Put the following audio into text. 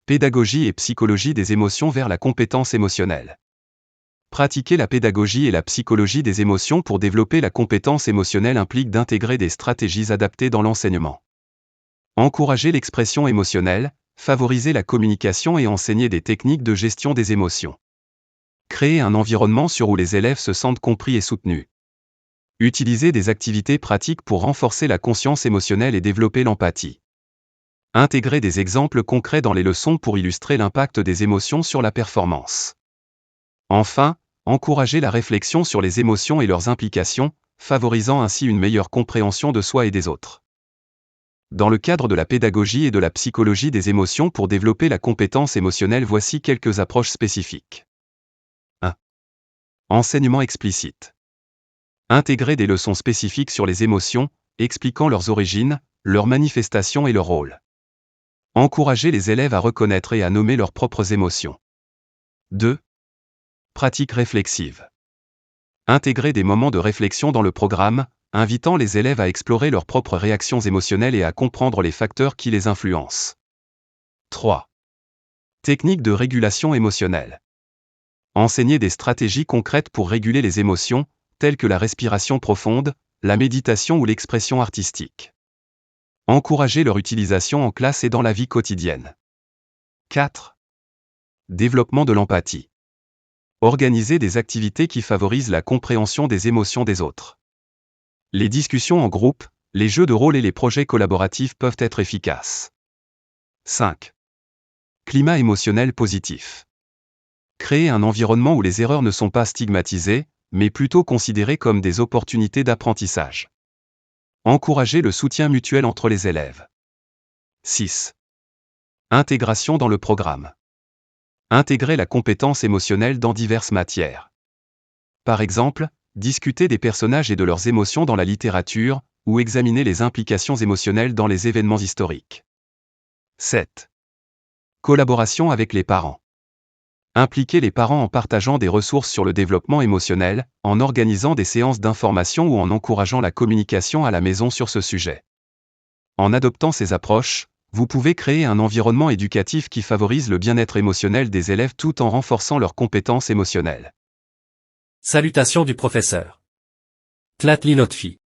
Pédagogie et psychologie des émotions vers la compétence émotionnelle. Pratiquer la pédagogie et la psychologie des émotions pour développer la compétence émotionnelle implique d'intégrer des stratégies adaptées dans l'enseignement. Encourager l'expression émotionnelle, favoriser la communication et enseigner des techniques de gestion des émotions. Créer un environnement où les élèves se sentent compris et soutenus. Utiliser des activités pratiques pour renforcer la conscience émotionnelle et développer l'empathie. Intégrer des exemples concrets dans les leçons pour illustrer l'impact des émotions sur la performance. Enfin, encourager la réflexion sur les émotions et leurs implications, favorisant ainsi une meilleure compréhension de soi et des autres. Dans le cadre de la pédagogie et de la psychologie des émotions pour développer la compétence émotionnelle, voici quelques approches spécifiques. 1. Enseignement explicite. Intégrer des leçons spécifiques sur les émotions, expliquant leurs origines, leurs manifestations et leur rôle. Encourager les élèves à reconnaître et à nommer leurs propres émotions. 2. Pratique réflexive. Intégrer des moments de réflexion dans le programme, invitant les élèves à explorer leurs propres réactions émotionnelles et à comprendre les facteurs qui les influencent. 3. Technique de régulation émotionnelle. Enseigner des stratégies concrètes pour réguler les émotions, telles que la respiration profonde, la méditation ou l'expression artistique. Encourager leur utilisation en classe et dans la vie quotidienne. 4. Développement de l'empathie. Organiser des activités qui favorisent la compréhension des émotions des autres. Les discussions en groupe, les jeux de rôle et les projets collaboratifs peuvent être efficaces. 5. Climat émotionnel positif. Créer un environnement où les erreurs ne sont pas stigmatisées, mais plutôt considérées comme des opportunités d'apprentissage. Encourager le soutien mutuel entre les élèves. 6. Intégration dans le programme. Intégrer la compétence émotionnelle dans diverses matières. Par exemple, discuter des personnages et de leurs émotions dans la littérature, ou examiner les implications émotionnelles dans les événements historiques. 7. Collaboration avec les parents. Impliquer les parents en partageant des ressources sur le développement émotionnel, en organisant des séances d'information ou en encourageant la communication à la maison sur ce sujet. En adoptant ces approches, vous pouvez créer un environnement éducatif qui favorise le bien-être émotionnel des élèves tout en renforçant leurs compétences émotionnelles. Salutations du professeur Tlatli Lotfi.